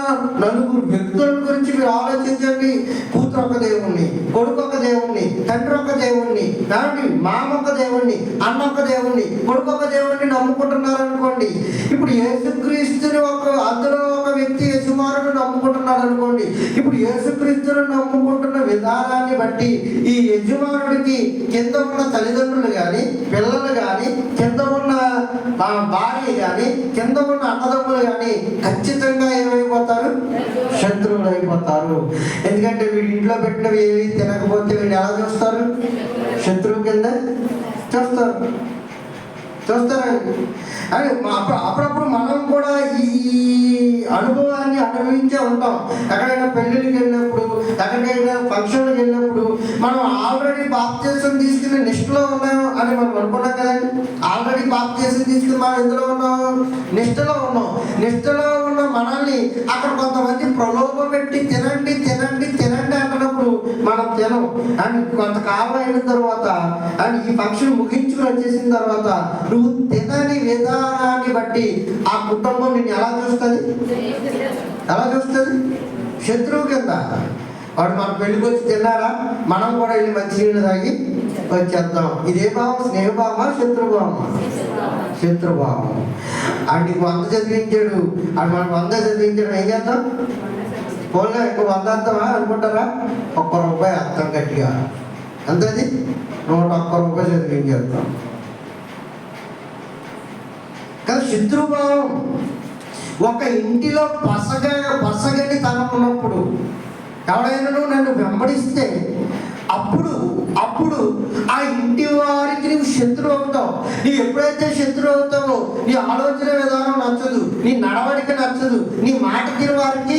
నలుగురు వ్యక్తుల గురించి మీరు ఆలోచించండి. కూతురు ఒక దేవుణ్ణి, కొడుకు ఒక దేవుణ్ణి, తండ్రి ఒక దేవుణ్ణి, మామ ఒక దేవుణ్ణి, అన్న ఒక దేవుణ్ణి, కొడుకు ఒక దేవుణ్ణి నమ్ముకుంటున్నారు అనుకోండి. ఇప్పుడు యేసుక్రీస్తుని అందులో ఒక వ్యక్తి యజమానుడు నమ్ముకుంటున్నాడు అనుకోండి. ఇప్పుడు యేసుక్రీస్తుని నమ్ముకుంటున్న విధానాన్ని బట్టి ఈ యజమానుడికి కింద ఉన్న తల్లిదండ్రులు కానీ, పిల్లలు కానీ, కింద ఉన్న భార్య కానీ, కింద ఉన్న అన్నదమ్ములు కానీ ఖచ్చితంగా ఏమైపోతారు? శత్రువులు అయిపోతారు. ఎందుకంటే వీడి ఇంట్లో పెట్టినవి ఏవి తినకపోతే వీడు ఎలా చూస్తారు? శత్రువు కింద చూస్తారు. చూస్తారండి. అని అప్పుడప్పుడు మనం కూడా ఈ అనుభవాన్ని అనుభవించే ఉంటాం. ఎక్కడైనా పెళ్ళిళ్ళకి వెళ్ళినప్పుడు, ఎక్కడికైనా ఫంక్షన్కి వెళ్ళినప్పుడు మనం ఆల్రెడీ బాప్తిసం తీసుకుని నిష్ఠలో ఉన్నాం అని మనం అనుకున్నాం కదండి. ఆల్రెడీ బాప్తిసం తీసుకుని మనం ఎందులో ఉన్నాం? నిష్ఠలో ఉన్నాం. నిష్ఠలో ఉన్న మనల్ని అక్కడ కొంతమంది ప్రలోభ పెట్టి తినండి తినండి తినండి అంటున్నప్పుడు మనం తినం. అండ్ కొంతకాలం అయిన తర్వాత అండ్ ఈ ఫంక్షన్ ముగించుకుని వచ్చేసిన తర్వాత నువ్వు తినని విధానాన్ని బట్టి ఆ కుటుంబం నిన్ను ఎలా చూస్తుంది? ఎలా చూస్తుంది? శత్రువు కింద. వాడు మన పెళ్ళికి వచ్చి తిన్నారా, మనం కూడా వెళ్ళి మంచినీళ్ళు తాగి వచ్చేద్దాం. ఇదే భావం స్నేహభావమా శత్రుభావమా? శత్రుభావం. వాడికి 100 చదివించాడు, అది మనకు 100 చదివించాడు, ఏం చేద్దాం? పోలే ఇంకో 100 అర్థమా అనుకుంటారా? ₹1 అర్థం గట్టిగా అంతది ₹101 చదివించేద్దాం కదా. శత్రుభావం. ఒక ఇంటిలో పసగని తనం ఉన్నప్పుడు ఎవడైనా నన్ను వెంబడిస్తే అప్పుడు ఆ ఇంటి వారికి నువ్వు శత్రువు అవుతావు. నువ్వు ఎప్పుడైతే శత్రువు అవుతావో నీ ఆలోచన విధానం నచ్చదు, నీ నడవడిక నచ్చదు, నీ మాట తీరు వారికి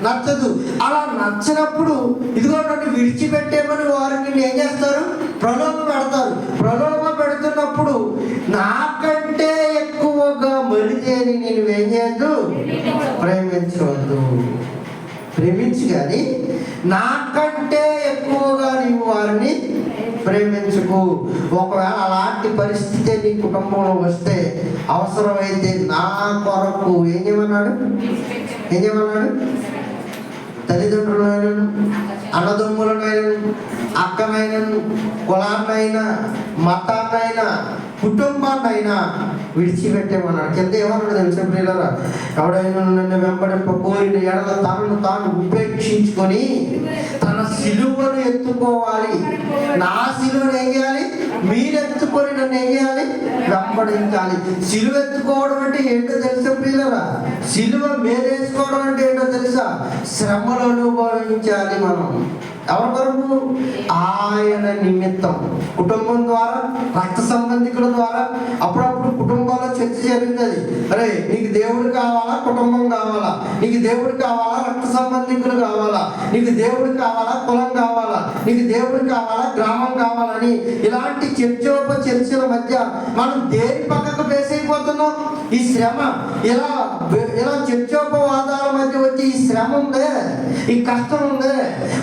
నచ్చదు. అలా నచ్చినప్పుడు ఇదిగో నన్ను విడిచిపెట్టేమని వారు నిన్ను ఏం చేస్తారు? ప్రలోభ పెడతారు. ప్రలోభ పెడుతున్నప్పుడు నాకంటే ఎక్కువగా మరిదేని నేను ఏం చేయద్దు? ప్రేమించవద్దు. ప్రేమించి కానీ నాకంటే ఎక్కువగా నీవు వారిని ప్రేమించుకు. ఒకవేళ అలాంటి పరిస్థితి నీ కుటుంబంలో వస్తే అవసరమైతే నా కొరకు ఏం చేయమన్నాడు? తల్లిదండ్రులైనను, అన్నదమ్ములనైనా, అక్కనైనా, కులాన్నైనా, మతాన్నైనా, కుటుంబాన్నైనా విడిచిపెట్టేమన్నాడు. కింద ఏమన్నాడు తెలుసా ప్రియులారా? ఎవడైనా నన్ను వెంబడింపకోరిన ఎడల తనను తాను ఉపేక్షించుకొని తన సిలువను ఎత్తుకోవాలి. నా సిలువను ఏం చేయాలి? మీరు ఎత్తుకొని నన్ను ఏం చేయాలి? వెంబడించాలి. సిలువ ఎత్తుకోవడం అంటే ఏంటో తెలుసా ప్రియులారా? సిలువ మేరేసుకోవడం అంటే ఏంటో తెలుసా? శ్రమలు అనుభవించాలి మనం. ఎవరి కొరకు? ఆయన నిమిత్తం. కుటుంబం ద్వారా, రక్త సంబంధికుల ద్వారా. అప్పుడప్పుడు కుటుంబాల్లో చర్చ జరుగుతుంది. అరే నీకు దేవుడు కావాలా, కుటుంబం కావాలా? నీకు దేవుడు కావాలా, రక్త సంబంధికులు కావాలా? నీకు దేవుడు కావాలా, కులం కావాలా? నీకు దేవుడు కావాలా, గ్రామం కావాలని ఇలాంటి చర్చల మధ్య మనం దేని పక్కకు బేసైపోతున్నాం? ఈ శ్రమ ఇలా చర్చోపవాదాల మధ్య వచ్చి ఈ శ్రమ ఉందే, ఈ కష్టం ఉందే.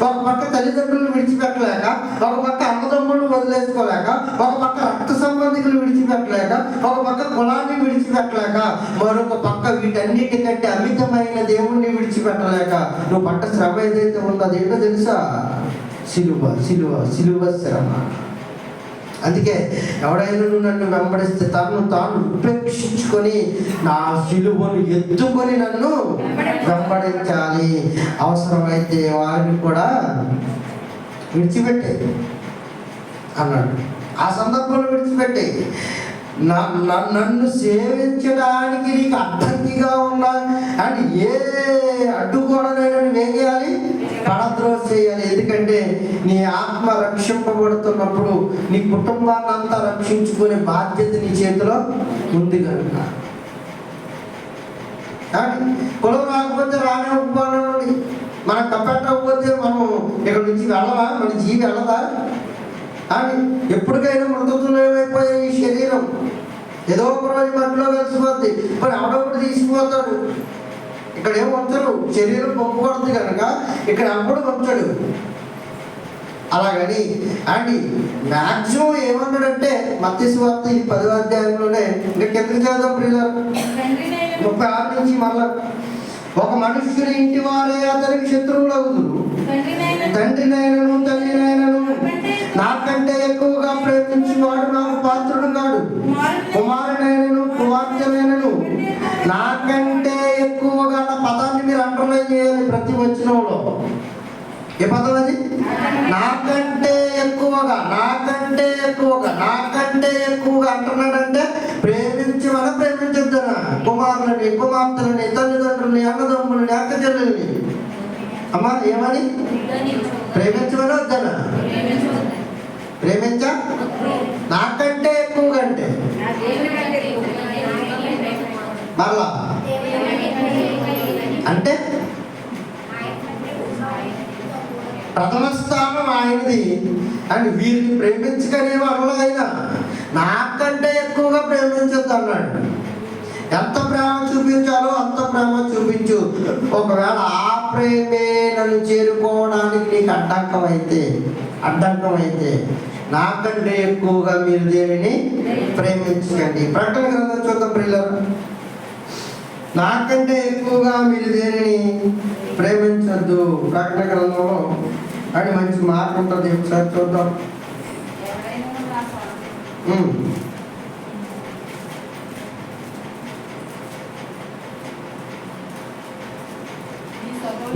ఒక పక్క తల్లిదండ్రులను విడిచిపెట్టలేక, ఒక పక్క అన్నదమ్ములను వదిలేసుకోలేక, ఒక పక్క రక్త సంబంధికులు విడిచిపెట్టలేక, ఒక పక్క కులాన్ని విడిచిపెట్టలేక, మరొక పక్క వీటన్నిటికంటే అమితమైన దేవుణ్ణి విడిచిపెట్టలేక నువ్వు పట్ట శ్రమ ఏదైతే ఉందో అదేంటో తెలుసా? సిలువ శ్రమ. అందుకే ఎవడైనా నన్ను వెంబడిస్తే తనను తాను ఉపేక్షించుకొని నా సిలువను ఎత్తుకొని నన్ను వెంబడించాలి. అవసరమైతే వారిని కూడా విడిచిపెట్టే అన్నాడు. ఆ సందర్భంలో విడిచిపెట్టే. నన్ను సేవించడానికి నీకు అడ్డంకిగా ఉన్నా అని ఏ అడ్డుకోవడనైనా నువ్వేం చేయాలి? పడద్రోసి చేయాలి. ఎందుకంటే నీ ఆత్మ రక్షింపబడుతున్నప్పుడు నీ కుటుంబాన్ని అంతా రక్షించుకునే బాధ్యత నీ చేతిలో ఉంది కనుక. కానీ కులం రాకపోతే రానివ్వకపోనండి, మనం కప్పెట్టకపోతే మనం ఇక్కడ నుంచి వెళ్ళవా? మన జీవి వెళ్ళదా? అని ఎప్పటికైనా మృతతులమైపోయే ఈ శరీరం ఏదో ఒక రోజు మట్టిలో కలిసిపోద్ది. మరి ఎవడొకటి తీసుకుపోతాడు. ఇక్కడ ఏం ఉంచరు, శరీరం పంపుకొడుతుంది కనుక ఇక్కడ అప్పుడు ఉంచాడు. అలాగని అండి మ్యాక్సిమం ఏమన్నాడంటే మత్తయి సువార్త ఈ 10వ అధ్యాయంలోనే ఇంకా కిందకి చదువు ప్రియులారా 36 నుంచి మరలా ఒక మనుష్యుని ఇంటి వారే అతనికి శత్రువులగుదురు. తండ్రినైనను తల్లినైనను నాకంటే ఎక్కువగా ప్రేమించేవాడు నాకు పాత్రుడు కాడు. కుమారునైనను కుమార్తెనైనను నాకంటే ఎక్కువగా నా పదాన్ని మీరు అండర్లైన్ చేయాలి ప్రతి వచనంలో. ఏ పదం అది? నాకంటే ఎక్కువగా అంటున్నాడంటే ప్రేమించమని ప్రేమించొద్దనా? కుమారులని, కుమార్తెలని, తల్లిదండ్రులని, అన్నదమ్ములని, అక్క చెల్లెల్ని. అమ్మా ఏమని? ప్రేమించమని వద్దనా? ప్రేమించా నాకంటే ఎక్కువగా అంటే మరలా అంటే ప్రథమ స్థానం ఆయనది. అండ్ వీరిని ప్రేమించకనే వరలైనా నాకంటే ఎక్కువగా ప్రేమించొద్దు అన్నాడు. ఎంత ప్రేమ చూపించాలో అంత ప్రేమ చూపించు. ఒకవేళ ఆ ప్రేమే నన్ను చేరుకోవడానికి నీకు అడ్డంకమైతే నాకంటే ఎక్కువగా మీరు దేనిని ప్రేమించకండి. ప్రకటన గ్రంథం చూద్దాం ప్రియులారా. నాకంటే ఎక్కువగా మీరు దేనిని ప్రేమించద్దు. ప్రకటన గ్రంథంలో అని మంచి మాట ఉంటుంది, ఒకసారి చూద్దాం.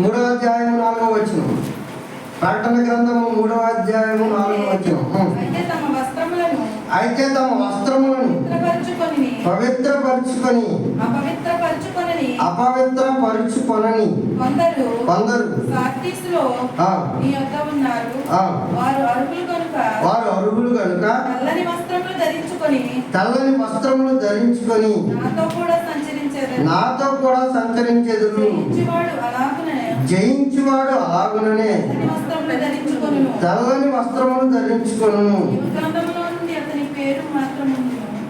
మూడవ అధ్యాయము 4వ వచనం. ప్రకటన గ్రంథము 3వ అధ్యాయము 4వ వచనం. అయితే తమ వస్త్రములను పవిత్రపరుచుకొని అపవిత్రపరుచుకొనని కొందరు వారు అర్హులు కనుక తెల్లని వస్త్రములు ధరించుకొని నాతో కూడా సంచరించెదరు. జయించువాడు అలాగుననే తెల్లని వస్త్రములు ధరించుకొనును.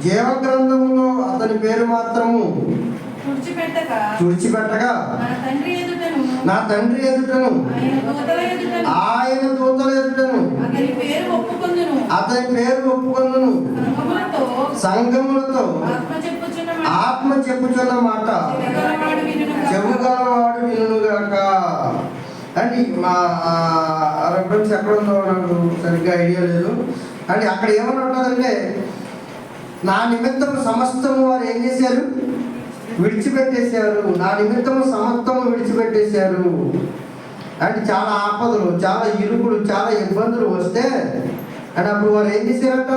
జీవగ్రంథములో అతని పేరు మాత్రము తుడిచిపెట్టగా నా తండ్రి ఎదుటను ఆయన దూతల ఎదుటను అతని పేరు ఒప్పుకొందును. సంఘములతో ఆత్మ చెప్పుచున్న మాట చెవుగలవాడు వినుగాక. అని మా రెఫరెన్స్ ఎక్కడ ఉందో నాకు సరిగ్గా ఐడియా లేదు. అని అక్కడ ఏమని ఉంటుందంటే, నా నిమిత్తము సమస్తము వారు ఏం చేశారు? విడిచిపెట్టేశారు. నా నిమిత్తము సమస్తము విడిచిపెట్టేశారు. అంటే చాలా ఆపదలు, చాలా ఇరుకులు, చాలా ఇబ్బందులు వస్తే అంటే అప్పుడు వారు ఏం చేశారట?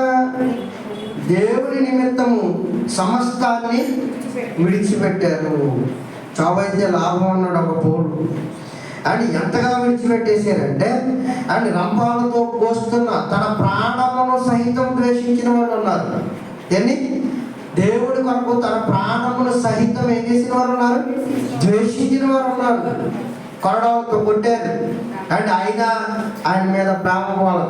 దేవుని నిమిత్తము సమస్తాన్ని విడిచిపెట్టారు. చావైతే లాభం అన్నాడు ఒక పౌరుడు. అని ఎంతగా విడిచిపెట్టేశారంటే, అని రంపాలతో కోస్తున్న తన ప్రాణమును సహితం ద్వేషించిన వాళ్ళు ఉన్నారు. ఎన్ని దేవుడి కొరకు తన ప్రాణమును సహితం ఏం చేసిన వారు ఉన్నారు? ద్వేషించిన వారు ఉన్నారు. కొరడాలతో కొట్టారు. అండ్ ఆయన మీద ప్రేమ పోవాలి.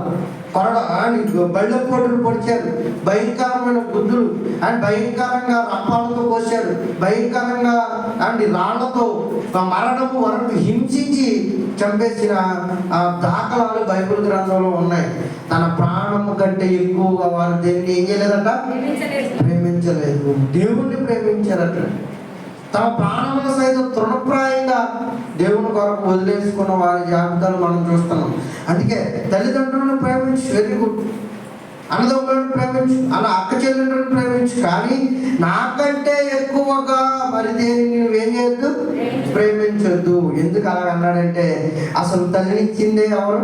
బళ్ళ పొట్టులు పొడిచారు, భయంకరమైన బుద్ధులు అండ్ భయంకరంగా రంపాలతో కోసారు, భయంకరంగా అండ్ రాళ్లతో మరణము వరకు హింసించి చంపేసిన దాఖలాలు బైబిల్ గ్రంథంలో ఉన్నాయి. తన ప్రాణము కంటే ఎక్కువగా వారు దేన్ని ఏం చేయలేదట? ప్రేమించలేదు. దేవుణ్ణి ప్రేమించారట. తమ ప్రాణముల సైతం తృణప్రాయంగా దేవుని కొరకు వదిలేసుకున్న వారి జాబితాలు మనం చూస్తున్నాం. అందుకే తల్లిదండ్రులను ప్రేమించు, వెరీ గుడ్. అన్నదమ్ములను ప్రేమించు, అలా అక్క చెల్లెలను ప్రేమించు. కానీ నాకంటే ఎక్కువగా మరి దేనిని నువ్వేం చేయొద్దు? ప్రేమించొద్దు. ఎందుకు అలా అన్నాడంటే, అసలు తల్లినిచ్చిందే ఎవరు?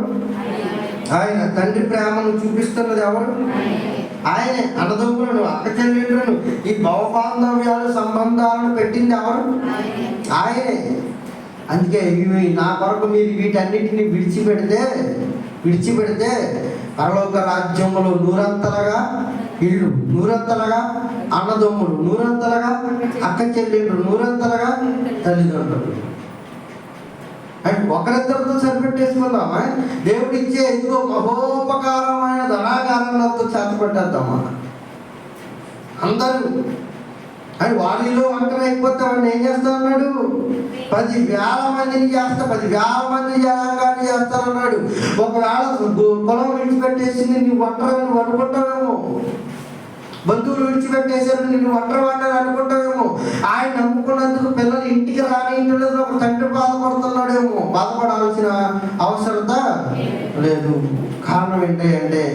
ఆయన. తండ్రి ప్రేమను చూపిస్తున్నది ఎవరు? ఆయనే. అన్నదమ్ములను, అక్క చెల్లెళ్ళను, ఈ భవబాంధవ్యాలు సంబంధాలను పెట్టింది ఎవరు? ఆయనే. అందుకే ఇవి నా కొరకు మీరు వీటన్నిటిని విడిచిపెడితే పరలోక రాజ్యములో నూరంతలుగా ఇల్లు, నూరంతలుగా అన్నదమ్ములు, నూరంతలుగా అక్క చెల్లెళ్ళు, నూరంతలుగా తల్లిదండ్రులు. అండ్ ఒకరిద్దరితో సరిపెట్టేసుకుందామా? దేవుడు ఇచ్చే ఇదిగో మహోపకారమైన ధనాగారంతో చేతపట్టేద్దామా అందరూ? అండ్ వాళ్ళలో ఒంటరి అయిపోతే వాడిని ఏం చేస్తా అన్నాడు? 10,000 మందిని చేస్తా, 10,000 మంది జనాంగాన్ని చేస్తానన్నాడు. ఒకవేళ పొలం విడిచిపెట్టేసింది, నువ్వు ఒంటరి అనుకుంటావేమో. బంధువులు విడిచిపెట్టేశారు, నిన్ను ఒంటరి వాడిని అనుకుంటావేమో. ఆయన నమ్ముకున్నందుకు పిల్లలు ఇంటికి రాని ఇంట్లో ఒక తండ్రి బాధపడుతున్నాడేమో. బాధపడాల్సిన అవసరత లేదు. కారణం ఏంటంటే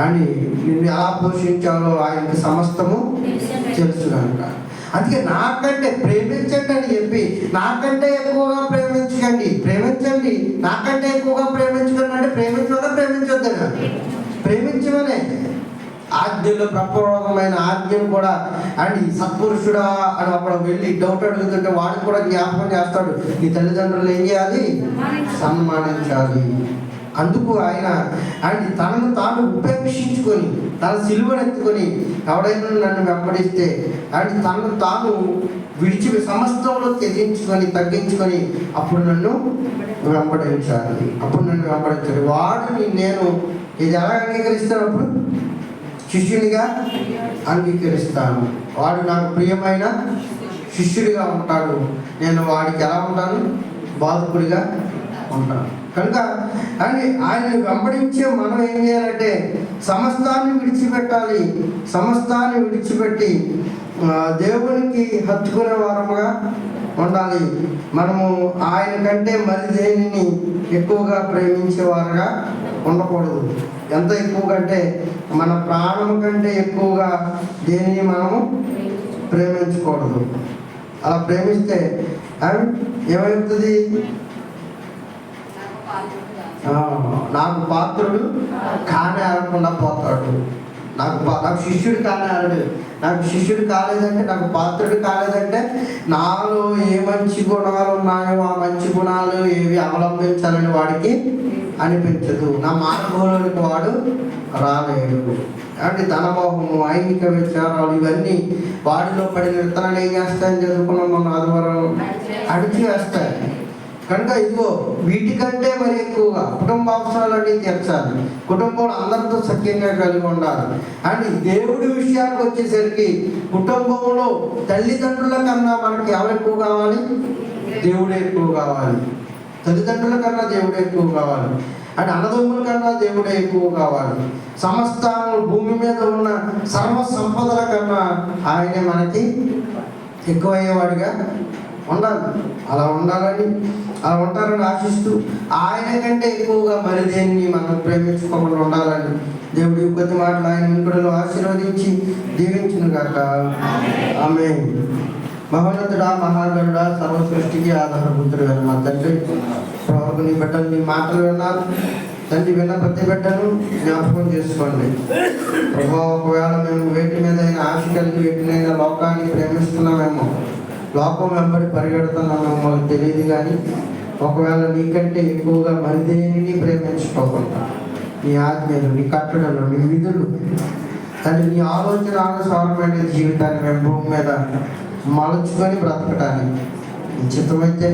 అని నిన్ను ఎలా పోషించాలో ఆయనకి సమస్తము తెలుసు కనుక. అందుకే నాకంటే ప్రేమించండి అని చెప్పి, నాకంటే ఎక్కువగా ప్రేమించండి, నాకంటే ఎక్కువగా ప్రేమించకండి అంటే ప్రేమించొద్దని ప్రేమించమనే. ఆజ్ఞలో ప్రప్రయోగమైన ఆజ్ఞను కూడా అండ్ సత్పురుషుడా అని అప్పుడు వెళ్ళి డౌట్ అడుగుతుంటే వాడికి కూడా జ్ఞాపకం చేస్తాడు, నీ తల్లిదండ్రులు ఏం చేయాలి? సన్మానించాలి. అందుకు ఆయన తనను తాను ఉపేక్షించుకొని తన సిలువను ఎత్తుకొని ఎవడైనా నన్ను వెంబడిస్తే తనను తాను విడిచి సమస్తంలో త్యజించుకొని తగ్గించుకొని అప్పుడు నన్ను వెంబడించాలి. వాడిని నేను ఇది ఎలా అంగీకరిస్తాను? అప్పుడు శిష్యునిగా అంగీకరిస్తాను. వాడు నాకు ప్రియమైన శిష్యుడిగా ఉంటాడు. నేను వాడికి ఎలా ఉంటాను? బాధకుడిగా ఉంటాను. కనుక ఆయన్ని వెంబడించే మనం ఏం చేయాలంటే సమస్తాన్ని విడిచిపెట్టాలి. సమస్తాన్ని విడిచిపెట్టి దేవునికి హత్తుకునే వారముగా ఉండాలి. మనము ఆయన కంటే మరి దేనిని ఎక్కువగా ప్రేమించేవారుగా ఉండకూడదు. ఎంత ఎక్కువగా అంటే మన ప్రాణం కంటే ఎక్కువగా దేనిని మనము ప్రేమించకూడదు. అలా ప్రేమిస్తే ఏమవుతుంది? నాకు పాత్రుడు కానే ఆడకుండా పోతాడు. నాకు శిష్యుడు కానే ఆడు. నాకు శిష్యుడు కాలేదంటే, నాకు పాత్రుడు కాలేదంటే నాలో ఏ మంచి గుణాలు ఉన్నాయో ఆ మంచి గుణాలు ఏవి అవలంబించాలని వాడికి అనిపించదు. నా మార్గంలోనికి వాడు రాలేడు. ధనమోహము, ఐహిక విచారాలు ఇవన్నీ వాడిలో పడిన విత్తనాలు ఏం చేస్తాయని చదువుకున్నాం మన ఆదివారం, అడిచి వేస్తాయి. కనుక ఇదిగో వీటికంటే మరి ఎక్కువగా కుటుంబ అవసరాలన్నీ తీర్చాలి. కుటుంబంలో అందరితో సఖ్యంగా కలిగి ఉండాలి. దేవుడి విషయానికి వచ్చేసరికి కుటుంబంలో తల్లిదండ్రుల కన్నా మనకి ఎవరు ఎక్కువ కావాలి? దేవుడే ఎక్కువ కావాలి. తల్లిదండ్రుల కన్నా దేవుడే ఎక్కువ కావాలి. అన్నదమ్ముల కన్నా దేవుడే ఎక్కువ కావాలి. సమస్త భూమి మీద ఉన్న సర్వ సంపదల కన్నా ఆయనే మనకి ఎక్కువయ్యేవాడిగా ఉండాలి. అలా ఉంటారని ఆశిస్తూ ఆయన కంటే ఎక్కువగా మరి దేన్ని మనం ప్రేమించుకోకుండా ఉండాలని దేవుడి కొద్ది మాటలు ఆయన ఇంకుడులో ఆశీర్వదించి దీవించును గాక. ఆమేన్. మహోన్నతుడా, మహాగణుడా, సర్వ సృష్టికి ఆధారభూతుడు మా తండ్రి, ప్రభు నీ బిడ్డలు నీ మాటలు విన్నారు తండ్రి. విన్న ప్రతి బిడ్డను జ్ఞాపకం చేసుకోండి ప్రభు. ఒకవేళ మేము వేటి మీద అయినా ఆశ కలిగి వేటినైనా లోకాన్ని ప్రేమిస్తున్నామేమో, లోకం వెంబడి పరిగెడుతున్నామేమో మాకు తెలియదు. కానీ ఒకవేళ నీకంటే ఎక్కువగా మరి దేనిని ప్రేమించుకోకుండా నీ ఆజ్ఞలు, నీ కట్టడలు, నీ విధులు తండ్రి, నీ ఆలోచనానుసారమైన జీవితాన్ని మేము భూమి మీద మలుచుకొని బ్రతకటానికి చిత్తమైతే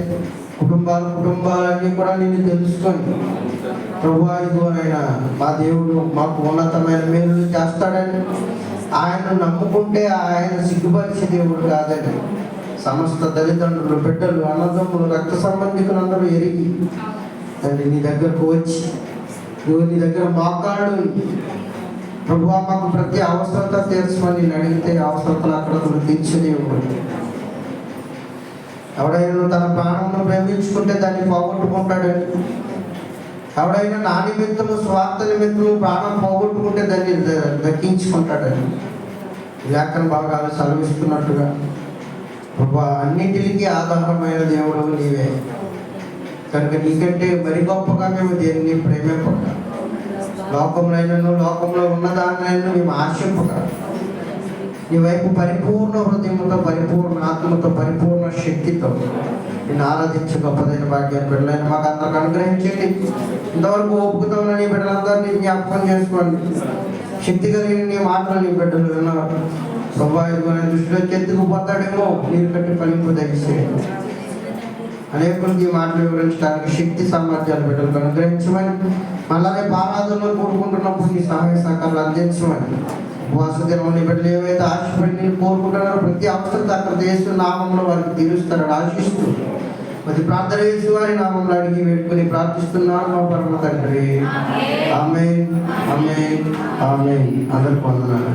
కుటుంబాలన్నీ కూడా నిన్ను తెలుసుకొని ప్రభువా ఇదిగోనైనా మా దేవుడు మాకు ఉన్నతమైన మేలు చేస్తాడని ఆయన నమ్ముకుంటే ఆయన సిగ్గుపరిచే దేవుడు కాదని సమస్త తల్లిదండ్రులు, బిడ్డలు, అన్నదమ్ములు, రక్త సంబంధికులందరూ ఎరిగి తండ్రి నీ దగ్గరకు వచ్చి నీ దగ్గర మోకాళ్ళు ప్రభువా మాకు ప్రతి అవసరత తీర్చమని నేను అడిగితే అవసరతలు అక్కడ తీర్చే దేవుడు. ఎవడైనా తన ప్రాణంను ప్రేమించుకుంటే దాన్ని పోగొట్టుకుంటాడని, ఎవడైనా నా నిమిత్తము స్వార్థ నిమిత్తము ప్రాణం పోగొట్టుకుంటే దాన్ని దక్కించుకుంటాడని లేఖన భాగాలు సెలవిస్తున్నట్టుగా అన్నింటికి ఆధారమైన దేవుడు నీవే. కనుక నీకంటే మరి గొప్పగా మేము దేన్ని ప్రేమింపక, లోకంలో ఉన్న దానినైనా మేము ఆశింపక నీ వైపు పరిపూర్ణ హృదయంతో, పరిపూర్ణ ఆత్మతో, పరిపూర్ణ శక్తితో నేను ఆరాధించే గొప్పదైన భాగ్యాన్ని బిడ్డలైన మాకు అందరికి అనుగ్రహించండి. ఇంతవరకు ఓపుకుతో నీ బిడ్డలందరినీ జ్ఞాపకం చేసుకోండి. శక్తి కలిగిన నీ మాటలు నీ బిడ్డలు విన్నారు ప్రభావితమైన దృష్టిలో చెత్తుకుపోతాడేమో నీరు కట్టి ఫలింపు దయచేయండి. అనేకులకి ఈ మాటలు వివరించడానికి శక్తి సామర్థ్యాలు బిడ్డలకు అనుగ్రహించమని, మళ్ళీ ఆరాధనలో కూడుకుంటున్నప్పుడు నీ సహాయ సహకారాలు అందించమని, ఉపవాస దినం నీ బిడ్డలు ఏవైతే ఆశపడి నేను కోరుకుంటున్నారో ప్రతి అవసరం అక్కడ చేస్తున్న నామంలో వారికి తీరుస్తారని ఆశిస్తూ మరి ప్రార్థన చేసి వారి నామంలో అడిగి వేడుకొని ప్రార్థిస్తున్నాను మా పరమ తండ్రి. ఆమేన్, ఆమేన్, ఆమేన్. అందరికి వందనాలు.